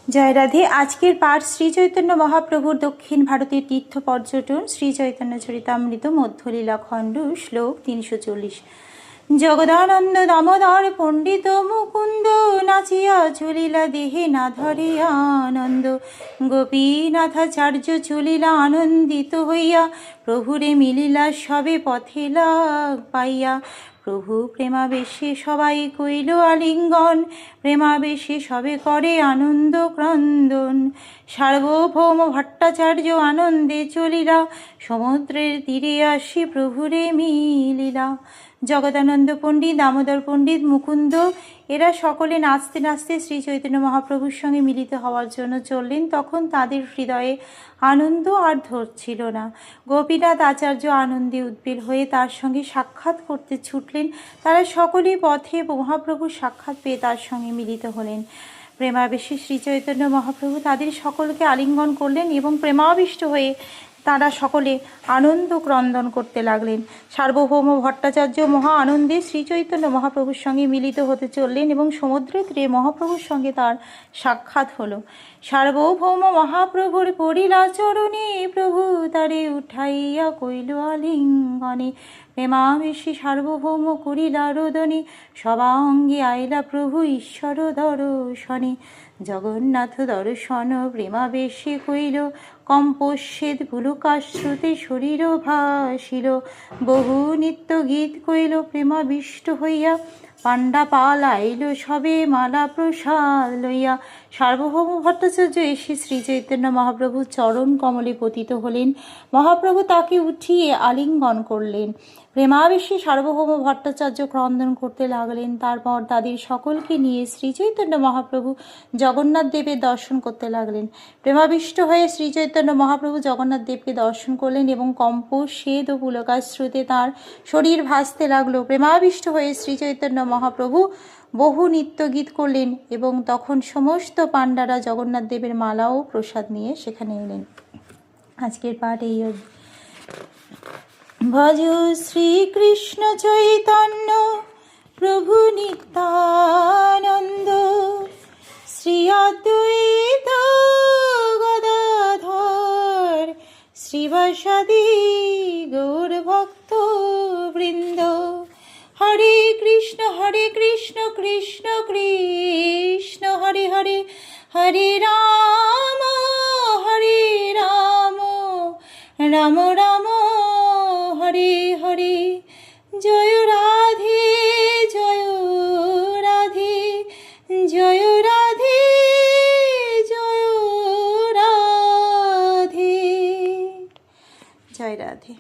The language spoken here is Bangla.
জয় রাধে। আজকের পাঠ শ্রী চৈতন্য মহাপ্রভুর দক্ষিণ ভারতের তীর্থ পর্যটন, শ্রী চৈতন্য চরিতামৃত মধ্যলীলা খণ্ড, শ্লোক 340। জগদানন্দ দামোদর পণ্ডিত মুকুন্দ, নাচিয়া চলিলা দেহে না ধরে আনন্দ। গোপীনাথাচার্য চলিলা আনন্দিত হইয়া, প্রভুরে মিলিলা সবে পথে লাগ পাইয়া। প্রভু প্রেমাবেশে সবাই কইল আলিঙ্গন, প্রেমাবেশে সবে করে আনন্দ ক্রন্দন। সার্বভৌম ভট্টাচার্য আনন্দে চলিলা, সমুদ্রের তীরে আসি প্রভুরে মিলিলা। জগদানন্দ পণ্ডিত, দামোদর পণ্ডিত, মুকুন্দ এরা সকলে নাচতে নাচতে শ্রী চৈতন্য মহাপ্রভুর সঙ্গে মিলিত হওয়ার জন্য চললেন। তখন তাদের হৃদয়ে আনন্দ আর ধরছিল না। গোপীনাথ আচার্য আনন্দে উদ্বেল হয়ে তার সঙ্গে সাক্ষাৎ করতে ছুটলেন। তারা সকলেই পথে মহাপ্রভুর সাক্ষাৎ পেয়ে তার সঙ্গে মিলিত হলেন। প্রেমাবেশে শ্রী চৈতন্য মহাপ্রভু তাদের সকলকে আলিঙ্গন করলেন এবং প্রেমাবিষ্ট হয়ে তারা সকলে আনন্দ ক্রন্দন করতে লাগলেন। সার্বভৌম ভট্টাচার্য মহা আনন্দে শ্রী চৈতন্য মহাপ্রভুর সঙ্গে মিলিত হতে চললেন এবং সমুদ্রের তীরে মহাপ্রভুর সঙ্গে তার সাক্ষাৎ হলো। সার্বভৌম মহাপ্রভুর পড়িলা চরণে, প্রভু তারে উঠাইয়া কইল আলিঙ্গনে। প্রেমাবেশে সার্বভৌম করিলা রোদনে, সবাঙ্গে আইলা প্রভু ঈশ্বর দর্শনে। জগন্নাথ দর্শন প্রেমাবেশে কইল, কম্পস্যেদ পুলকাশ্রুতে শরীর ভাসিল। বহু নিত্য গীত কইল প্রেমাবিষ্ট হইয়া, পাণ্ডা পাল আইল সবে মালা প্রসাদ লইয়া। সার্বভৌম ভট্টাচার্য এসে শ্রী চৈতন্য মহাপ্রভু চরণ কমলে পতিত হলেন। মহাপ্রভু তাকে উঠিয়ে আলিঙ্গন করলেন। প্রেমাবেশে সার্বভৌম ভট্টাচার্য ক্রন্দন করতে লাগলেন। তারপর তাদের সকলকে নিয়ে শ্রী চৈতন্য মহাপ্রভু জগন্নাথ দেবের দর্শন করতে লাগলেন। প্রেমাবিষ্ট হয়ে শ্রী চৈতন্য মহাপ্রভু জগন্নাথ দেবকে দর্শন করলেন এবং কম্প, শ্বেদ ও পুলকাশ্রুতে তাঁর শরীর ভাসতে লাগলো। প্রেমাবিষ্ট হয়ে শ্রী চৈতন্য মহাপ্রভু বহু নিত্য গীত করলেন এবং তখন সমস্ত পাণ্ডারা জগন্নাথ দেবের মালা ও প্রসাদ নিয়ে সেখানে এলেন। আজকের পাঠ এই। ভজ শ্রীকৃষ্ণ চৈতন্য প্রভু নিত্যানন্দ, শ্রী অদ্বৈত গদাধর শ্রীবাসাদি গৌর ভক্ত বৃন্দ। হরে কৃষ্ণ কৃষ্ণ কৃষ্ণ হরে হরে, হরে রাম রাম রাম হরে হরে। জয় রাধে জয় রাধে, জয় রাধে জয় রাধে। জয় রাধে।